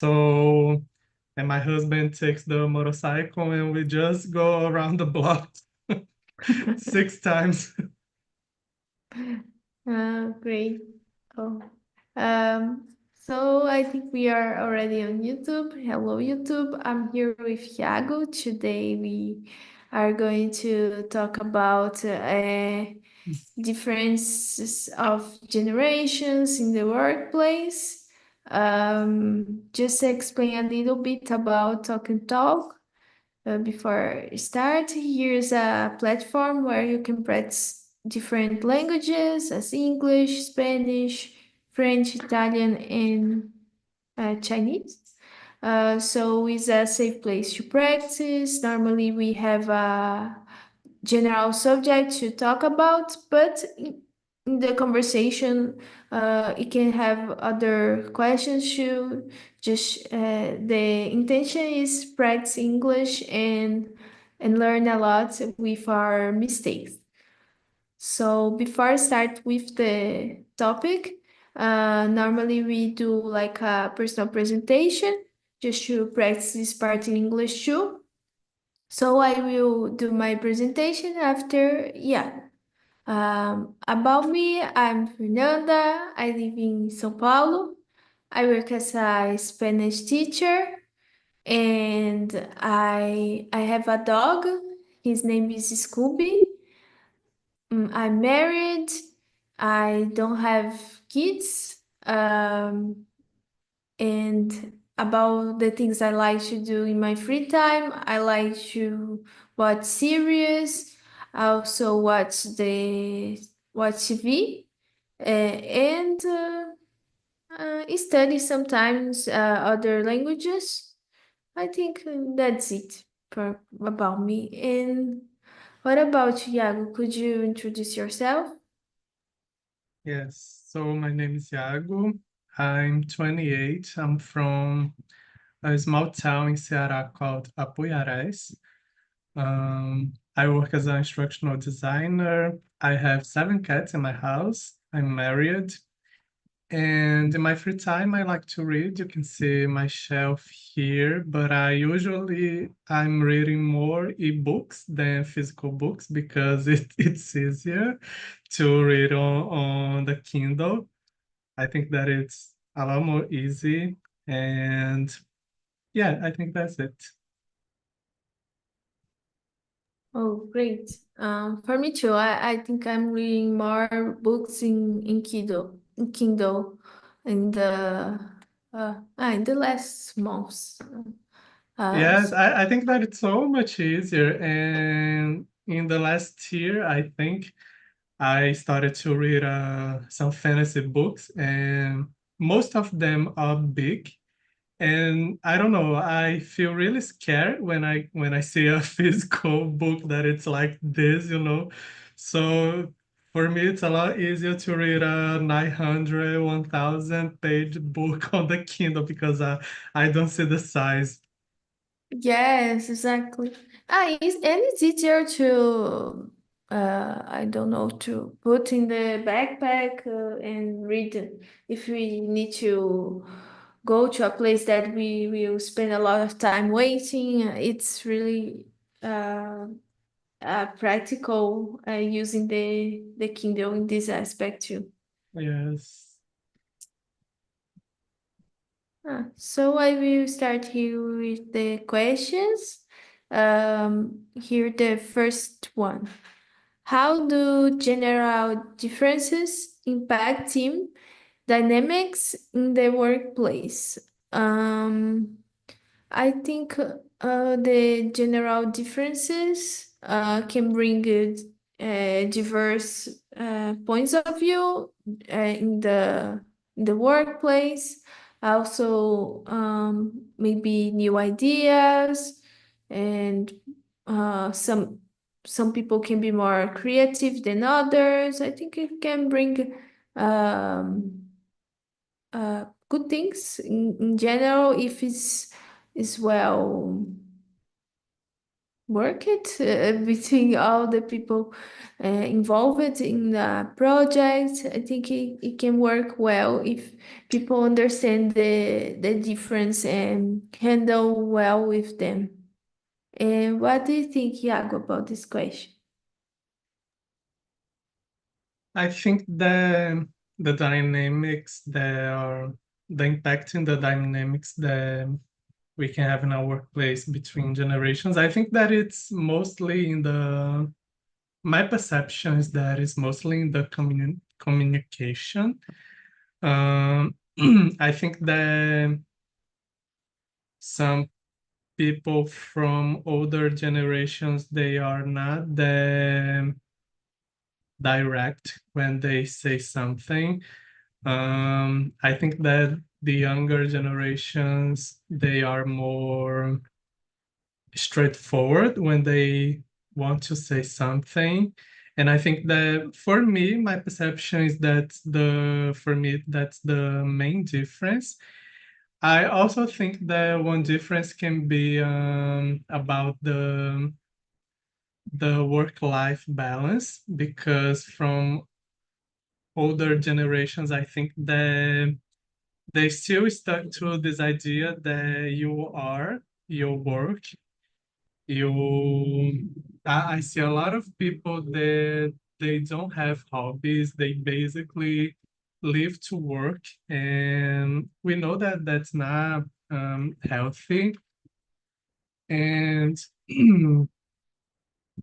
So, and my husband takes the motorcycle and we just go around the block 6 times. Great. Oh. So I think we are already on YouTube. Hello, YouTube. I'm here with Thiago. Today we are going to talk about differences of generations in the workplace. Just to explain a little bit about Talk and Talk. Before I start, here's a platform where you can practice different languages as English, Spanish, French, Italian, and Chinese. So it's a safe place to practice. Normally, we have a general subject to talk about, but in the conversation, it can have other questions too. Just the intention is practice English and learn a lot with our mistakes. So before I start with the topic, normally we do like a personal presentation just to practice this part in English too. So I will do my presentation after, yeah. About me, I'm Fernanda. I live in São Paulo. I work as a Spanish teacher and I have a dog. His name is Scooby. I'm married. I don't have kids. And about the things I like to do in my free time, I like to watch series. I also watch TV and study sometimes other languages. I think that's it for about me. And what about you, Iago? Could you introduce yourself? Yes, so my name is Iago. I'm 28. I'm from a small town in Ceará called Apuiarés. I work as an instructional designer. I have 7 cats in my house. I'm married. And in my free time, I like to read. You can see my shelf here, but I'm reading more ebooks than physical books because it's easier to read on the Kindle. I think that it's a lot more easy. And yeah, I think that's it. Oh, great. For me too. I think I'm reading more books in Kindle in in the last months. Uh, Yes, I think that it's so much easier. And in the last year, I think I started to read some fantasy books, and most of them are big. And I don't know, I feel really scared when I see a physical book that it's like this. So for me, it's a lot easier to read a 900, 1,000 page book on the Kindle because I don't see the size. yes, exactly. And it's easier to I don't know, to put in the backpack and read if we need to go to a place that we will spend a lot of time waiting. It's really uh, practical using the Kindle in this aspect too. Yes. So I will start here with the questions. Here the first one. How do general differences impact team dynamics in the workplace? Um, I think the general differences can bring diverse points of view in the workplace. Also, maybe new ideas, and some people can be more creative than others. I think it can bring um, good things in general if it's is well work it between all the people involved in the project. I think it can work well if people understand the difference and handle well with them. And what do you think, Iago, about this question? I think the dynamics that are the impact in the dynamics that we can have in our workplace between generations. I think that it's mostly in the my perception is that it's mostly in the communication. Um, I think that some people from older generations they are not that direct when they say something. I think that the younger generations they are more straightforward when they want to say something. And I think that for me, my perception is that for me that's the main difference. I also think that one difference can be about the work-life balance, because from older generations, I think that they still stuck to this idea that you are your work. I see a lot of people that they don't have hobbies. They basically live to work, and we know that that's not healthy. And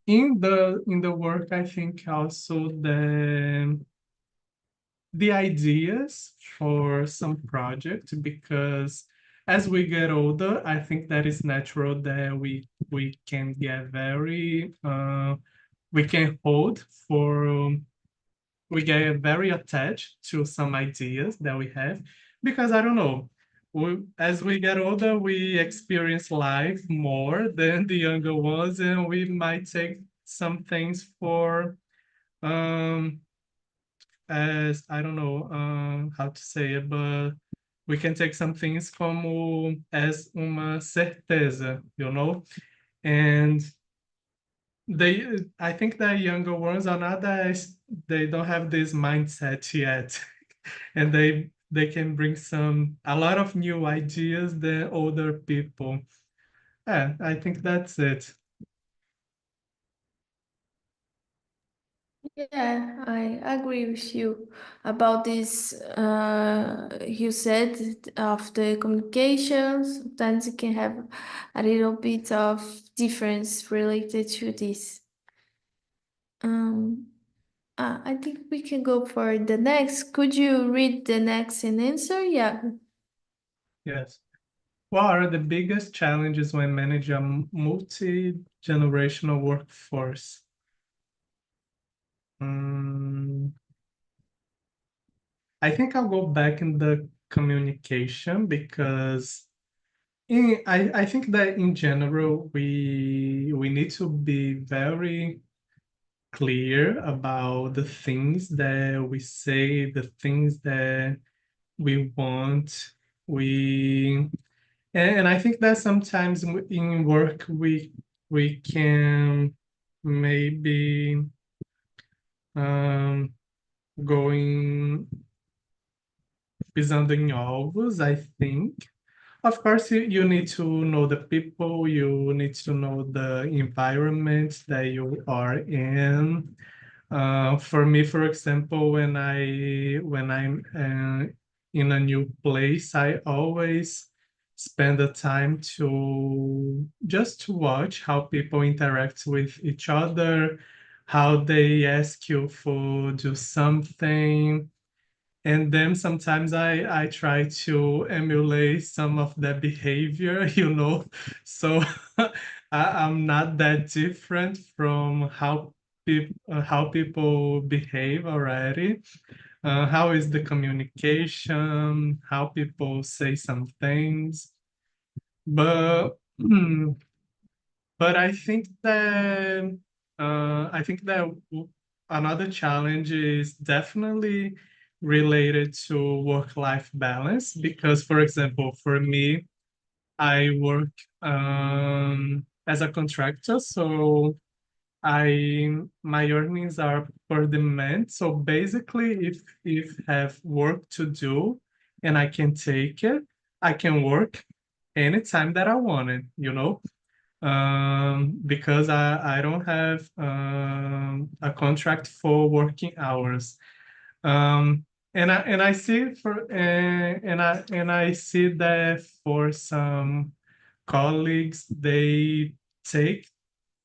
in the work, I think also the ideas for some project, because as we get older, I think that is natural that we can get very we can hold for we get very attached to some ideas that we have, because I don't know, as we get older we experience life more than the younger ones, and we might take some things for um as I don't know how to say it, but we can take some things como as uma certeza, and they I think that younger ones are not as they don't have this mindset yet, and they can bring a lot of new ideas than older people. Yeah, I think that's it. Yeah, I agree with you about this. You said of the communication, sometimes it can have a little bit of difference related to this. Um, I think we can go for the next. Could you read the next and answer? Yeah. Yes. What are the biggest challenges when managing a multi-generational workforce? Mm, I think I'll go back in the communication, because I think that in general we need to be very clear about the things that we say, the things that we want. We and I think that sometimes in work we can maybe um, going pisando em ovos, I think. Of course, you need to know the people, you need to know the environment that you are in. For me, for example, when I'm in a new place, I always spend the time to just to watch how people interact with each other, how they ask you for do something, and then sometimes I try to emulate some of their behavior, so I'm not that different from how people behave already. How is the communication? How people say some things? But but I think that another challenge is definitely related to work-life balance, because, for example, for me, I work. as a contractor, so my earnings are per demand. So basically, if have work to do and I can take it, I can work anytime that I want it, you know, because I don't have a contract for working hours. Um, and I see and I see that for some colleagues they take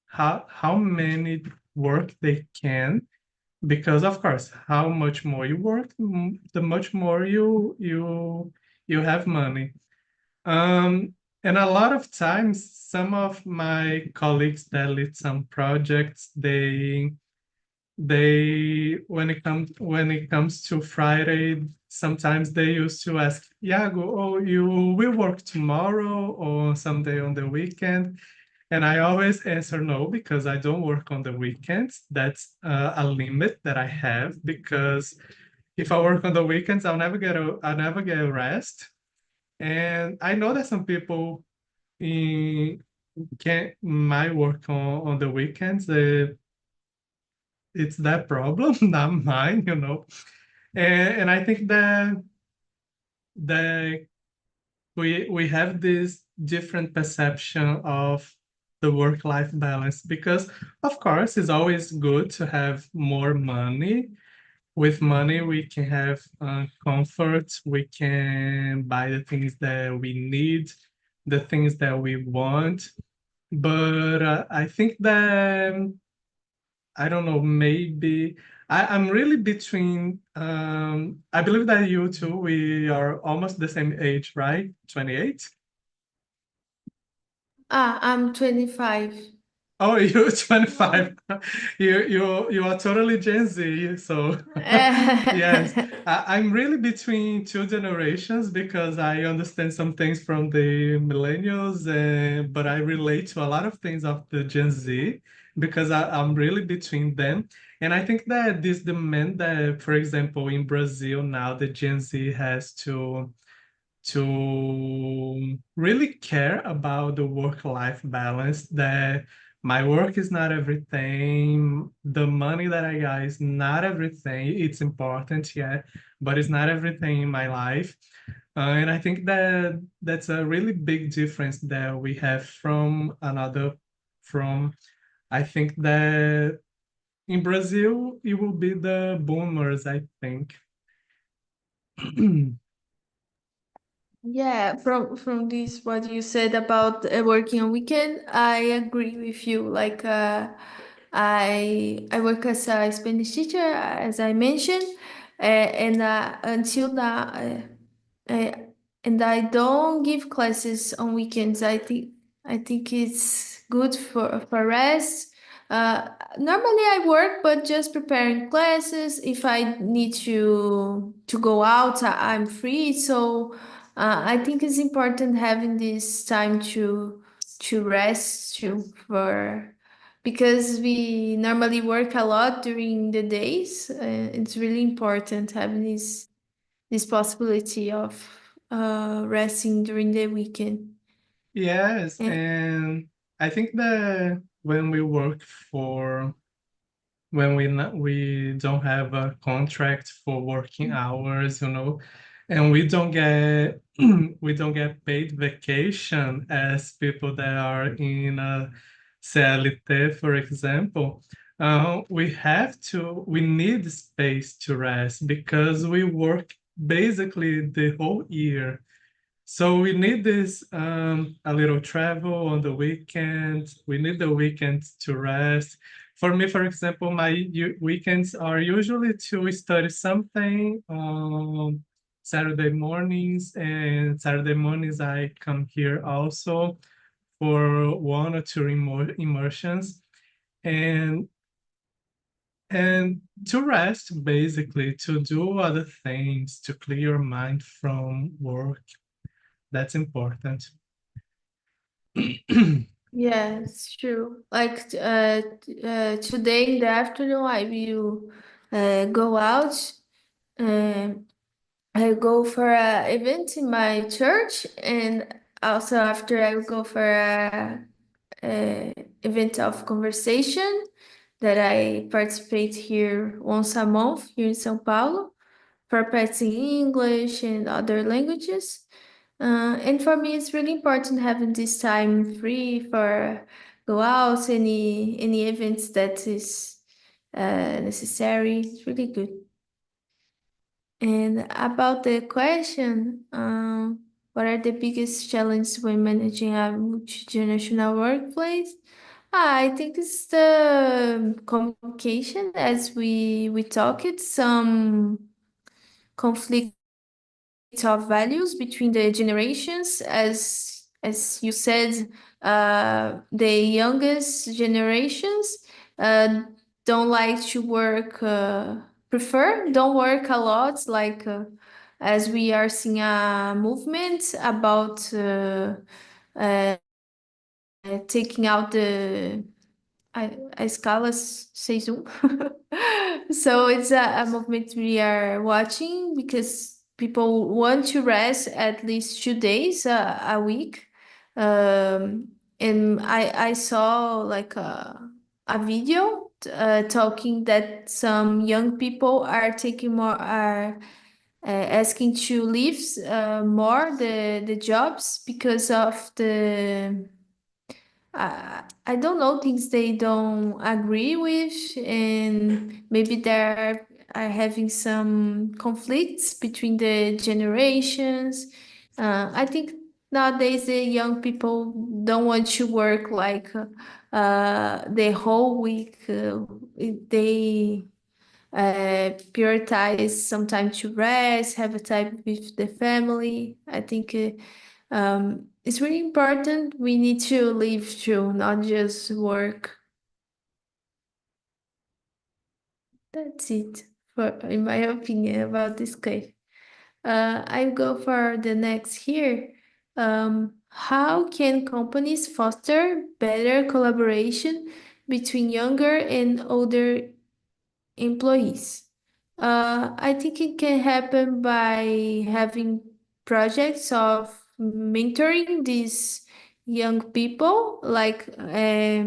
how many work they can, because of course how much more you work, the much more you have money. um and a lot of times some of my colleagues that lead some projects, they when it comes to Friday, sometimes they used to ask, Iago, oh, you will work tomorrow or someday on the weekend? And I always answer no, because I don't work on the weekends. That's a limit that I have, because if I work on the weekends, I'll never get a rest. And I know that some people in, can might work on the weekends. It's that problem, not mine, you know. And I think that we have this different perception of the work-life balance, because of course it's always good to have more money. With money we can have comfort, we can buy the things that we need, the things that we want. But I think that I don't know, maybe I'm really between I believe that you two, we are almost the same age, right? 28. I'm 25. Oh, you're 25. You are totally Gen Z. So yes, I'm really between two generations, because I understand some things from the millennials, but I relate to a lot of things of the Gen Z, because I'm really between them. And I think that this demand that, for example, in Brazil now, the Gen Z has to really care about the work-life balance, that my work is not everything, the money that I got is not everything. It's important, yeah, but it's not everything in my life. And I think that that's a really big difference that we have from I think that in Brazil it will be the boomers, I think. Yeah, from this what you said about working on weekend, I agree with you. Like I work as a Spanish teacher, as I mentioned, and until now, uh, and I don't give classes on weekends. I think it's good for rest. Uh, Normally I work, but just preparing classes. If I need to go out, I'm free. So I think it's important having this time to rest too for because we normally work a lot during the days. It's really important having this possibility of resting during the weekend. Yes, Eh, and I think that when we work for when we don't have a contract for working hours, you know, and we don't get we don't get paid vacation as people that are in a CLT, for example. We need space to rest, because we work basically the whole year. So we need this a little travel on the weekend. We need the weekends to rest. For me, for example, my weekends are usually to study something on Saturday mornings, and Saturday mornings I come here also for one or two immersions, and and to rest, basically to do other things, to clear your mind from work. That's important. yes, true. Like today in the afternoon, I will go out. Um, I go for a event in my church, and also after I will go for event of conversation that I participate here once a month here in São Paulo for practicing English and other languages. And for me, it's really important having this time free for go out, any events that is necessary. It's really good. And about the question, what are the biggest challenges when managing a multi-generational workplace? I think it's the communication, as we talked, some conflict of values between the generations. As you said, the youngest generations uh, don't like to work, prefer don't work a lot, like as we are seeing a movement about taking out a escala 6-1. So it's a movement we are watching because people want to rest at least 2 days a week. And I saw like a video talking that some young people are taking more, are asking to leave more the jobs because of the I don't know, things they don't agree with, and maybe are having some conflicts between the generations. I think nowadays the young people don't want to work like the whole week. They prioritize some time to rest, have a time with the family. I think it's really important. We need to live through, not just work. That's it, for in my opinion, about this case. I go for the next here. How can companies foster better collaboration between younger and older employees? I think it can happen by having projects of mentoring these young people, like a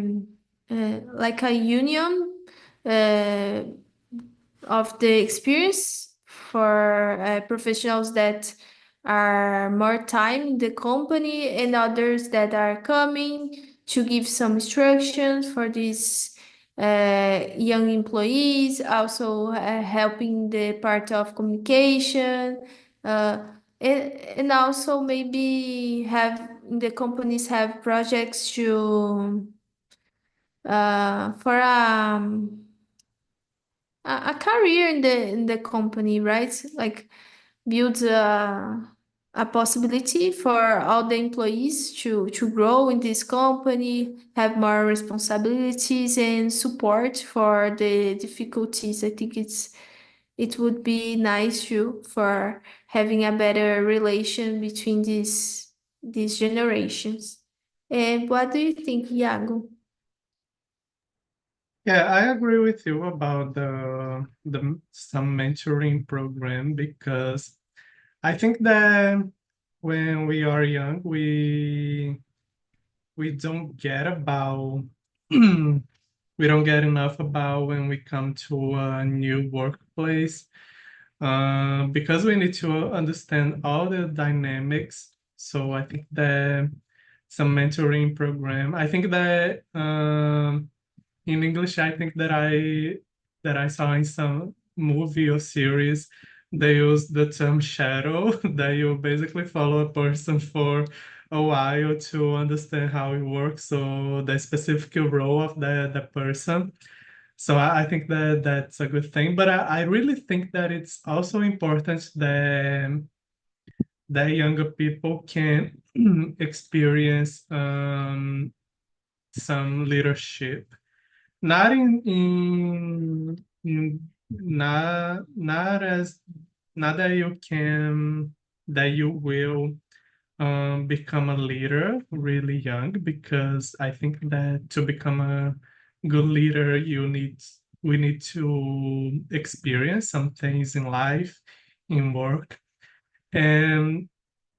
union uh, of the experience for professionals that are more time in the company and others that are coming to give some instructions for these young employees, also helping the part of communication, uh, and also maybe have the companies have projects to for a career in the company, right? Like build a possibility for all the employees to grow in this company, have more responsibilities and support for the difficulties. I think it would be nice too for having a better relation between these generations. And what do you think, Iago? Yeah, I agree with you about the some mentoring program because I think that when we are young, we don't get about we don't get enough about when we come to a new workplace because we need to understand all the dynamics. So I think that some mentoring program. I think that in English, I think that I saw in some movie or series, they use the term shadow, that you basically follow a person for a while to understand how it works, so the specific role of the person. So I think that that's a good thing, but I really think that it's also important that younger people can experience some leadership, not not as not that you can that you will become a leader really young, because I think that to become a good leader we need to experience some things in life, in work, and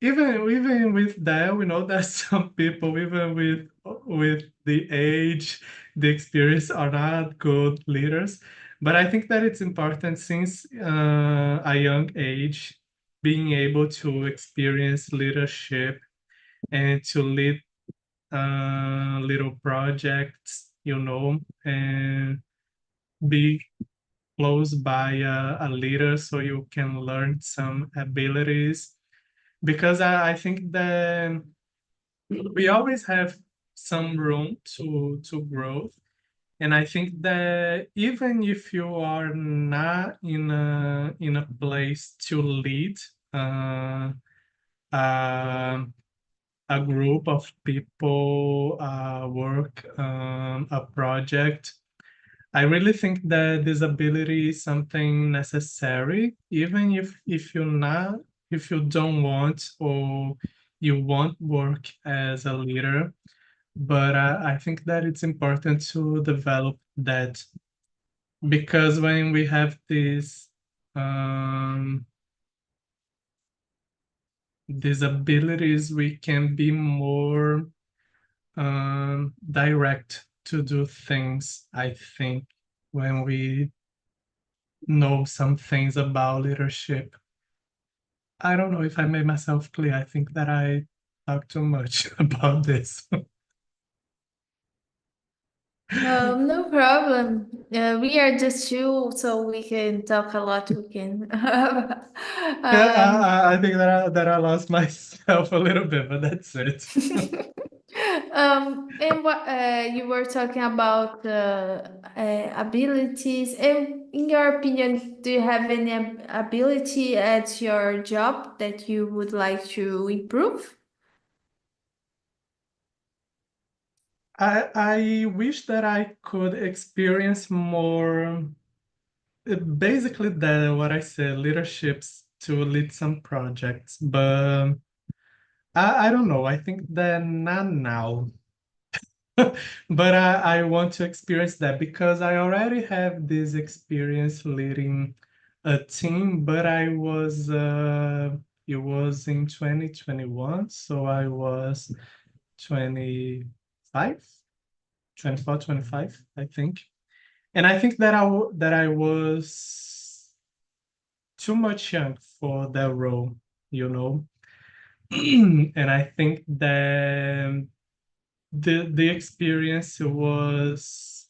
even with that, we know that some people, even with with the age, the experience are not good leaders. But I think that it's important since a young age, being able to experience leadership and to lead little projects, and be close by a leader so you can learn some abilities. Because I think that we always have some room to grow. And I think that even if you are not in a place to lead uh, uh, a group of people, work, a project, I really think that disability is something necessary, even if you don't want or you won't work as a leader. But I think that it's important to develop that, because when we have um, these abilities, we can be more direct to do things, I think, when we know some things about leadership. I don't know if I made myself clear. I think that I talk too much about this. No problem. We are just two, so we can talk a lot. We can. Yeah, um, I think that I lost myself a little bit, but that's it. and what you were talking about abilities. And in your opinion, do you have any ability at your job that you would like to improve? I wish that I could experience more, basically that what I said, leaderships to lead some projects, but I don't know. I think that not now. But I want to experience that because I already have this experience leading a team, but it was in 2021, so I was 25, 24, 25, I think. And I think that that I was too much young for that role, you know. And I think that the experience was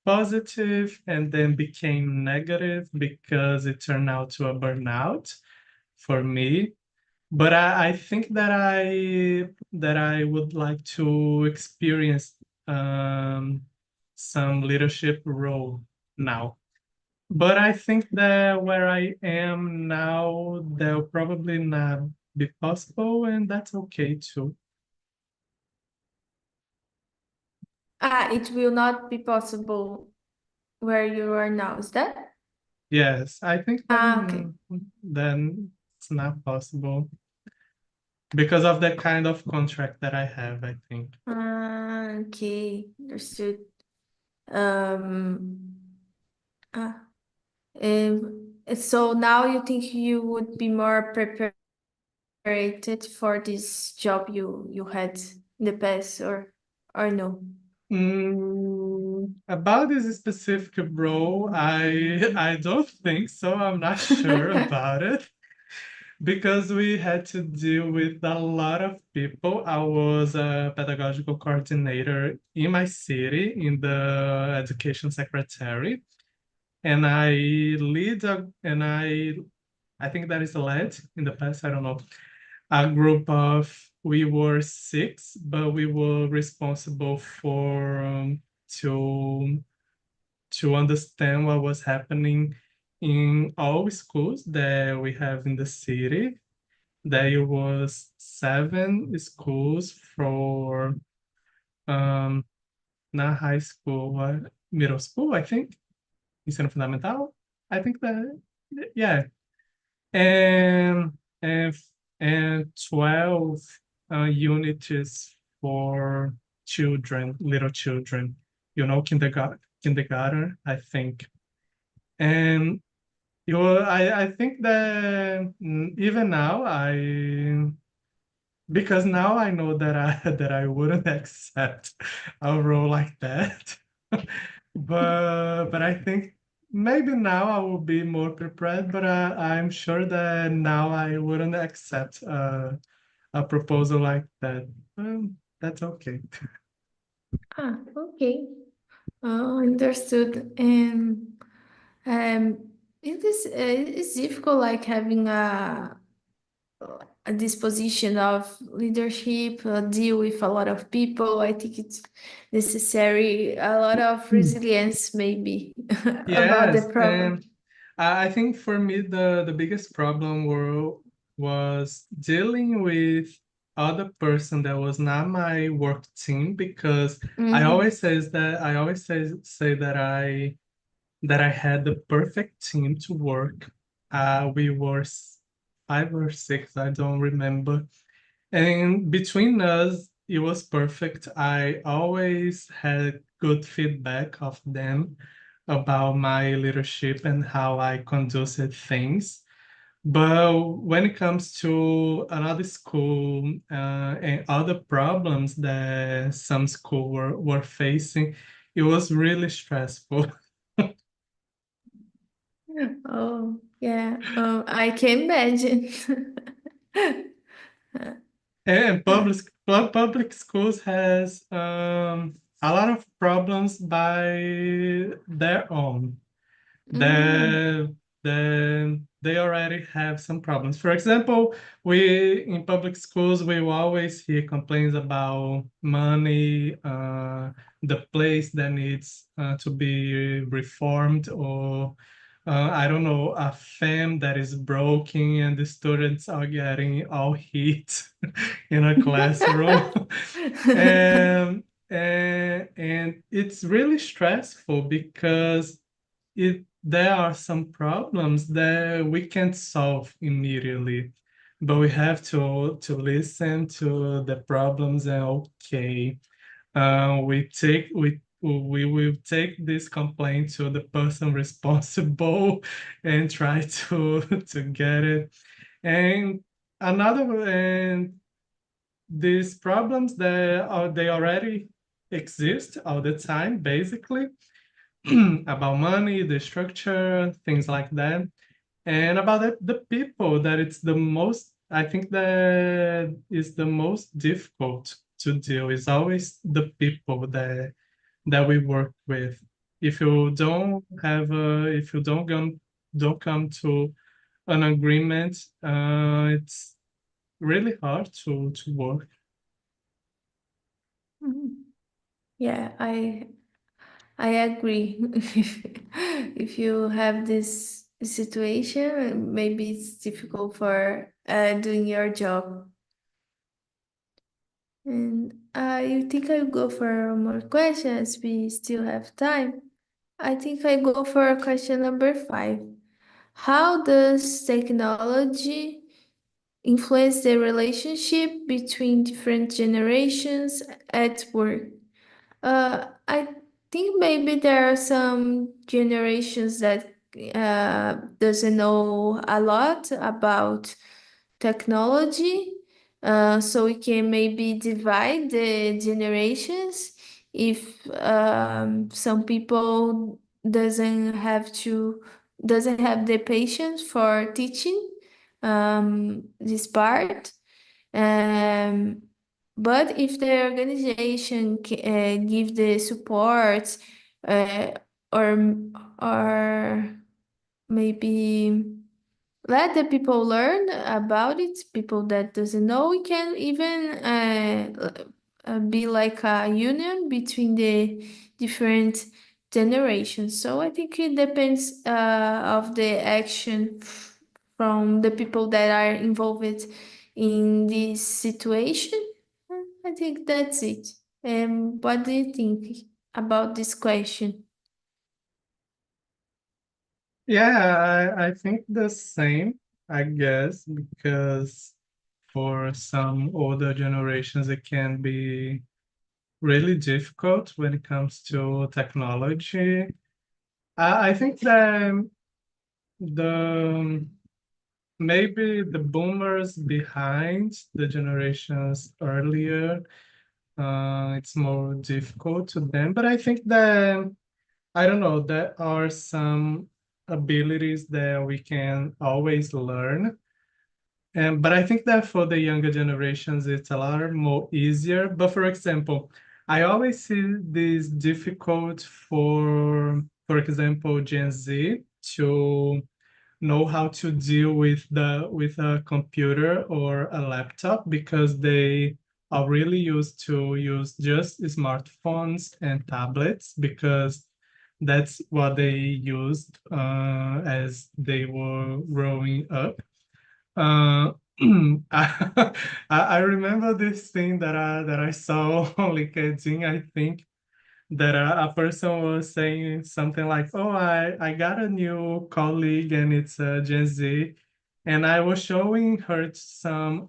positive and then became negative because it turned out to a burnout for me. But I think that I would like to experience some leadership role now. But I think that where I am now, that'll probably not be possible, and that's okay too. It will not be possible where you are now, is that? Yes, I think Okay. then it's not possible because of the kind of contract that I have, I think. Okay, understood. Um, ah, so now you think you would be more prepared for this job you had in the past, or no? About this specific role, I don't think so. I'm not sure about it because we had to deal with a lot of people. I was a pedagogical coordinator in my city, in the education secretary, and I think that is led in the past. I don't know, a group of, we were six, but we were responsible for to understand what was happening in all schools that we have in the city. There was seven schools for um not high school, middle school, I think, ensino fundamental. I think that, yeah, and and and 12 units for children, little children, kindergarten, I think. And I think that even now because now I know that I that I wouldn't accept a role like that. But I think maybe now I will be more prepared, but I'm sure that now I wouldn't accept a proposal like that. That's okay. Okay. Understood. And um, it's difficult, like having a disposition of leadership, deal with a lot of people. I think it's necessary a lot of resilience, maybe, about the Yes, problem. and I think for me the biggest problem was dealing with other person that was not my work team, because Mhm. I always say that I had the perfect team to work. We were 5 or 6, I don't remember, and between us, it was perfect. I always had good feedback of them about my leadership and how I conducted things. But when it comes to another school and other problems that some school were facing, it was really stressful. Oh, yeah. I can imagine. And public schools has a lot of problems by their own. Mm. They already have some problems. For example, we in public schools we will always hear complaints about money, the place that needs to be reformed, or I don't know, a fan that is broken and the students are getting all heat in a classroom. And it's really stressful because there are some problems that we can't solve immediately, but we have to listen to the problems and okay, we will take this complaint to the person responsible and try to get it. And another and these problems they already exist all the time, basically, about money, the structure, things like that, and about the people that it's the most, I think that is the most difficult to deal, is always the people that we work with. If you don't have if you don't come to an agreement, it's really hard to work. Mhm. Yeah, I agree. If you have this situation, maybe it's difficult for doing your job. And I think I'll go for more questions. We still have time. I think I go for question number 5. How does technology influence the relationship between different generations at work? I think maybe there are some generations that doesn't know a lot about technology. So we can maybe divide the generations if some people doesn't have the patience for teaching this part. Um, but if the organization give the support, uh, or or maybe let the people learn about it, people that doesn't know, we can even be like a union between the different generations. So I think it depends of the action from the people that are involved in this situation. I think that's it. What do you think about this question? Yeah, I think the same, I guess, because for some older generations, it can be really difficult when it comes to technology. I think that the maybe the boomers behind the generations earlier, it's more difficult to them. But I think that, I don't know, there are some abilities that we can always learn. And but I think that for the younger generations, it's a lot more easier. But for example, I always see this difficult for example, Gen Z to know how to deal with with a computer or a laptop because they are really used to use just smartphones and tablets because that's what they used as they were growing up. uh, I remember this thing that I saw on LinkedIn. I think that a person was saying something like, "Oh, I got a new colleague and it's Gen Z," and I was showing her some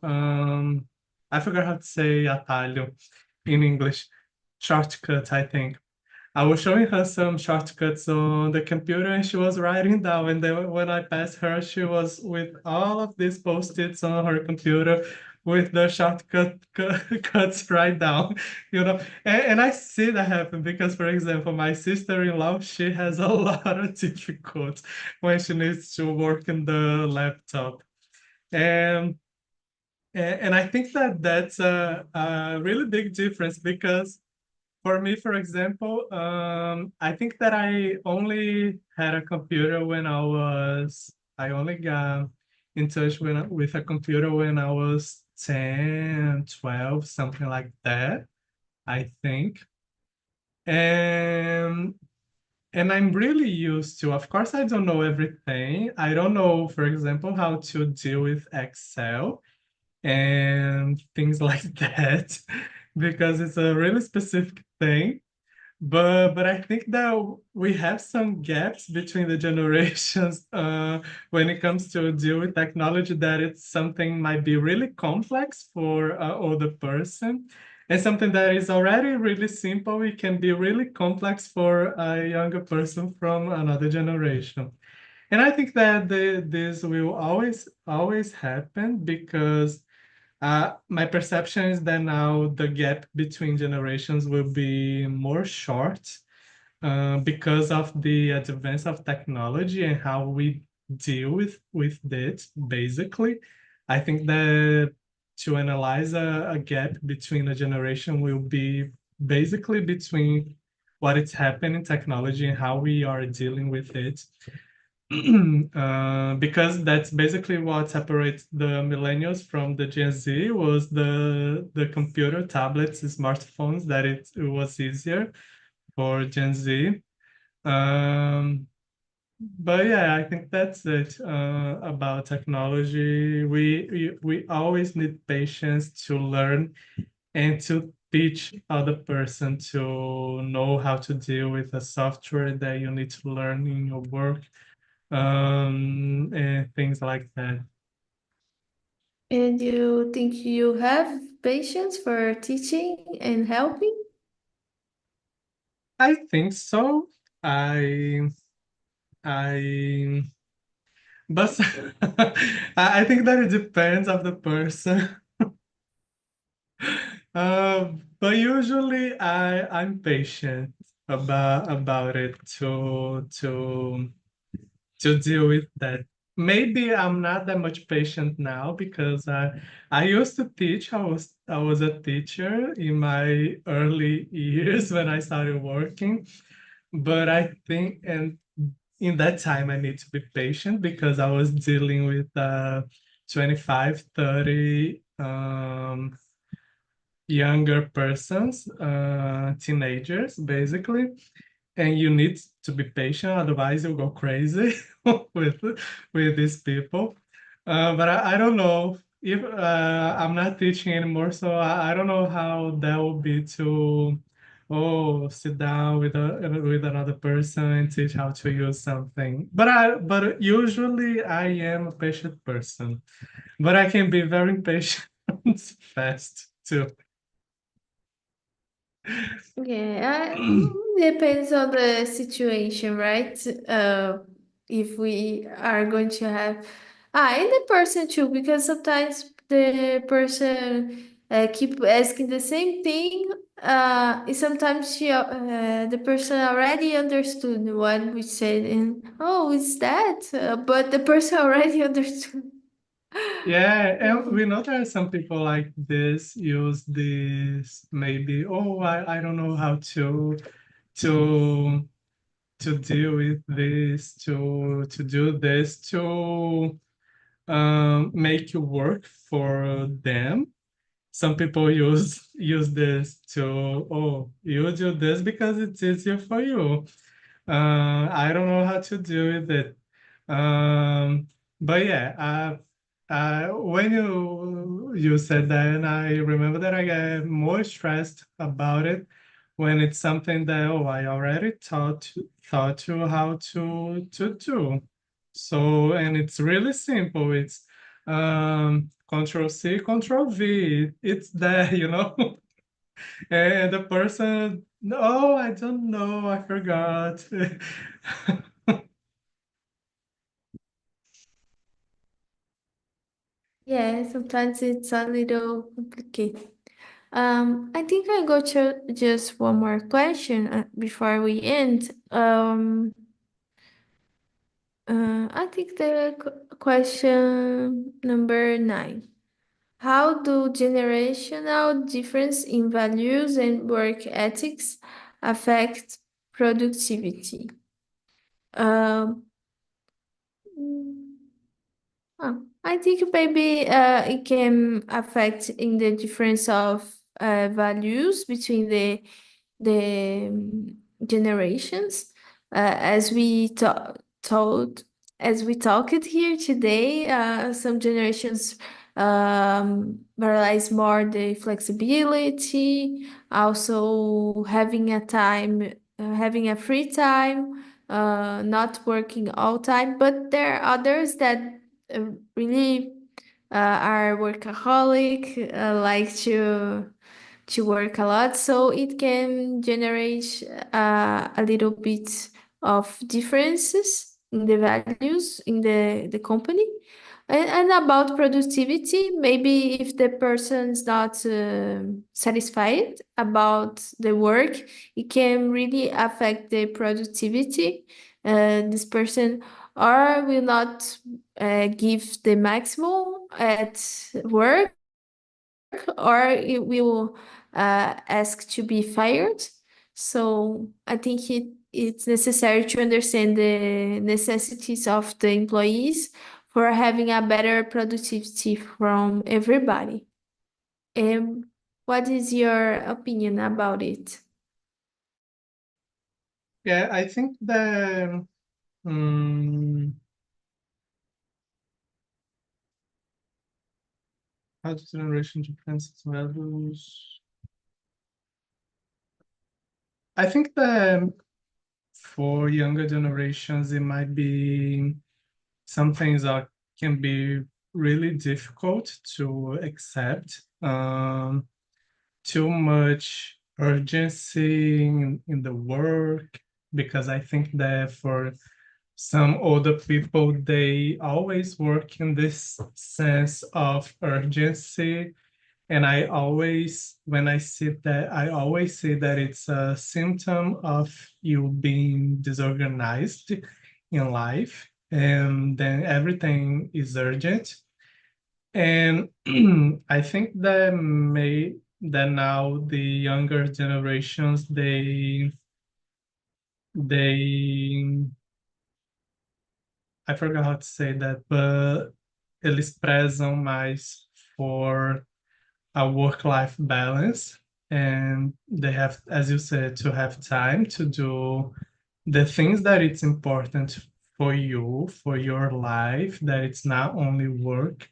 I forgot how to say atalho in English, shortcut, I think. I was showing her some shortcuts on the computer and she was writing down. And then when I passed her, she was with all of these post-its on her computer with the cuts right down, you know. And I see that happen because, for example, my sister-in-law, she has a lot of difficulty when she needs to work in the laptop. And and I think that that's a really big difference because for me, for example, I think that I only had a computer when I only got in touch with a computer when I was 10, 12, something like that, I think. And I'm really used to, of course, I don't know everything. I don't know, for example, how to deal with Excel and things like that, because it's a really specific thing. But I think that we have some gaps between the generations when it comes to deal with technology, that it's something might be really complex for an older person, and something that is already really simple, it can be really complex for a younger person from another generation. And I think that this will always happen because my perception is that now the gap between generations will be more short because of the advance of technology and how we deal with it. Basically, I think that to analyze a gap between a generation will be basically between what is happening in technology and how we are dealing with it. Because that's basically what separates the millennials from the Gen Z was the computer, tablets, smartphones, that it was easier for Gen Z. Um, but yeah, I think that's it about technology. We always need patience to learn and to teach other person to know how to deal with a software that you need to learn in your work, and things like that. And you think you have patience for teaching and helping? I think so. I I but I think that it depends of the person. But usually I'm patient about it to deal with that. Maybe I'm not that much patient now because I used to teach. I was a teacher in my early years when I started working. But I think, and in that time, I need to be patient because I was dealing with 25, 30 younger persons, teenagers, basically, and you need to be patient, otherwise you'll go crazy with with these people. But I don't know if I'm not teaching anymore, so I don't know how that will be to sit down with another person and teach how to use something. But usually I am a patient person, but I can be very impatient fast too. Yeah, depends on the situation, right? If we are going to have And the person too, because sometimes the person keep asking the same thing. And sometimes the person already understood what we said, and oh, it's that. But the person already understood. Yeah, and Yeah. we know there are some people like this use this maybe, oh, I don't know how to to deal with this, to do this, to make you work for them. Some people use this to, oh, you do this because it's easier for you. I don't know how to do with it. But yeah, when you said that, and I remember that I get more stressed about it when it's something that, oh, I already taught you how to do. So, and it's really simple. It's Control C, Control V. It's there, you know. And the person, no, I don't know, I forgot. Yeah, sometimes it's a little complicated. I think I got to just one more question before we end. I think the question number 9. How do generational difference in values and work ethics affect productivity? Um, I think maybe it can affect in the difference of values between the generations. As we told, as we talked here today, some generations realize more the flexibility, also having a time, having a free time, not working all time. But there are others that uh, really are workaholic, like to work a lot, so it can generate a little bit of differences in the values in the company. And about productivity, maybe if the person's not satisfied about the work, it can really affect the productivity. This person or will not give the maximum at work, or it will ask to be fired. So I think it's necessary to understand the necessities of the employees for having a better productivity from everybody. And what is your opinion about it? Yeah, I think that um, how does generation difference its values? I think that for younger generations, it might be some things that can be really difficult to accept. Too much urgency in the work, because I think that for some older people, they always work in this sense of urgency. And I always, when I see that, I always say that it's a symptom of you being disorganized in life, and then everything is urgent. And I think that now the younger generations, they I forgot how to say that, but eles prezam mais for a work-life balance, and they have, as you said, to have time to do the things that it's important for you, for your life, that it's not only work.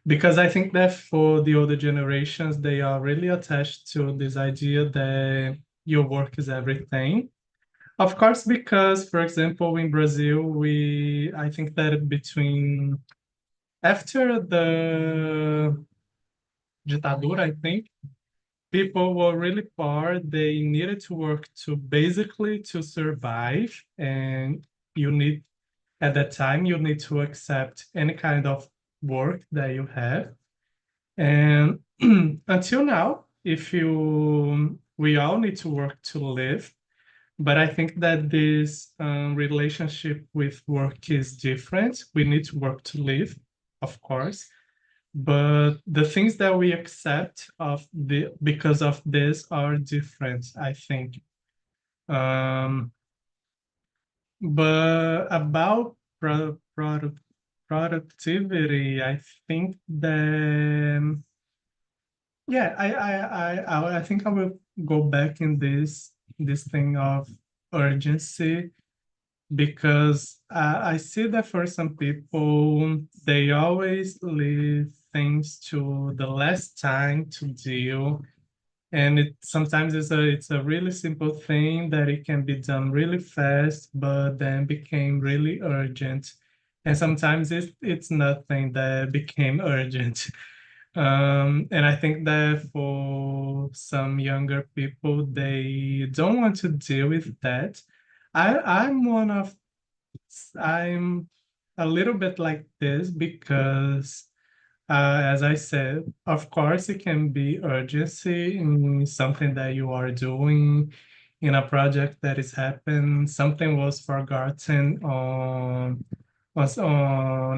Because I think that for the older generations, they are really attached to this idea that your work is everything. Of course, because, for example, in Brazil, I think that between, after the ditadura, I think, people were really poor. They needed to work to basically to survive, and you need at that time you need to accept any kind of work that you have. And until now, if you we all need to work to live, but I think that this relationship with work is different. We need to work to live, of course, but the things that we accept of the because of this are different, I think. Um, but about productivity, I think that yeah, I think I will go back in this thing of urgency because I see that for some people they always leave things to the last time to deal, and it sometimes it's a really simple thing that it can be done really fast, but then became really urgent, and sometimes it's nothing that became urgent. And I think that for some younger people, they don't want to deal with that. I, I'm one of, I'm a little bit like this because, as I said, of course, it can be urgency in something that you are doing, in a project that is happening, something was forgotten on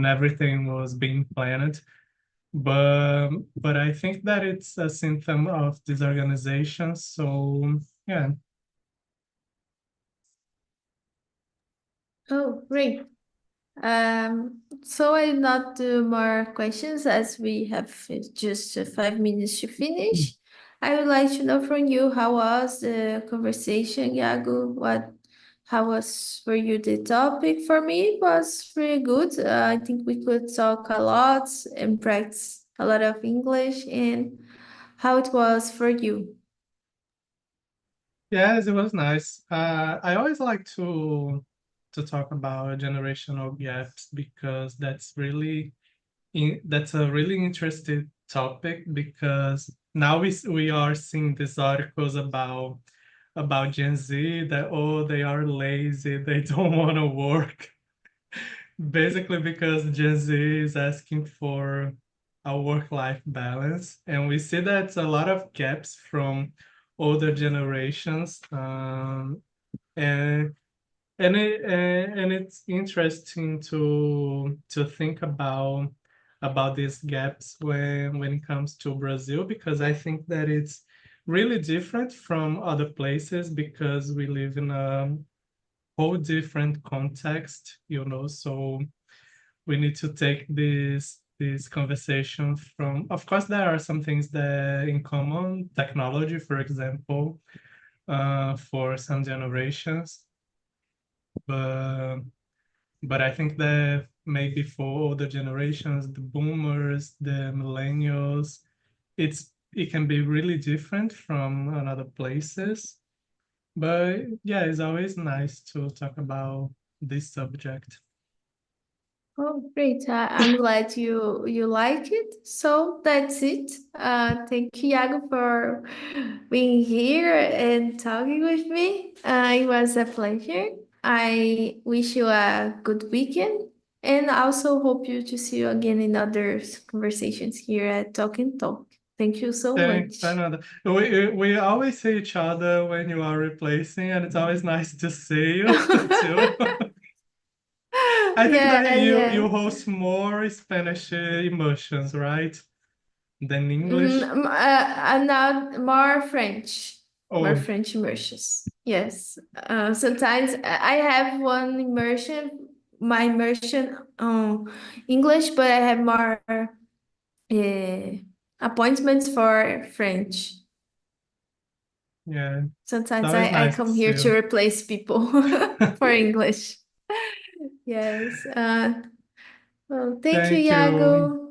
everything was being planned. But I think that it's a symptom of disorganization. So yeah. Oh, great. So I'll not do more questions as we have just 5 minutes to finish. I would like to know from you how was the conversation, Iago? How was for you the topic? For me, it was really good. I think we could talk a lot and practice a lot of English. And how it was for you? Yes, it was nice. I always like to talk about generational gaps because that's a really interesting topic because now we are seeing these articles about Gen Z that oh they are lazy, they don't want to work. Basically because Gen Z is asking for a work-life balance, and we see that a lot of gaps from older generations, and and it's interesting to think about these gaps when it comes to Brazil because I think that it's really different from other places because we live in a whole different context, so we need to take this conversation from, of course there are some things that in common, technology for example, for some generations, but but I think that maybe for older generations, the boomers, the millennials, it can be really different from another places. But yeah, it's always nice to talk about this subject. Oh, great. I'm glad you like it. So that's it. Thank you, Iago, for being here and talking with me. It was a pleasure. I wish you a good weekend and also hope you to see you again in other conversations here at Talk and Talk. Thank you so Thanks, much. another. We always see each other when you are replacing, and it's always nice to see you too. I think Yeah, that you yeah. host more Spanish immersions, right, than English. Now more Oh, French immersions. Yes. Sometimes I have one immersion, my immersion English, but I have more appointments for French. yeah, it's Sometimes always I nice to come see here to you. replace people for English. Yes. Well, thank you, Thank you. Iago.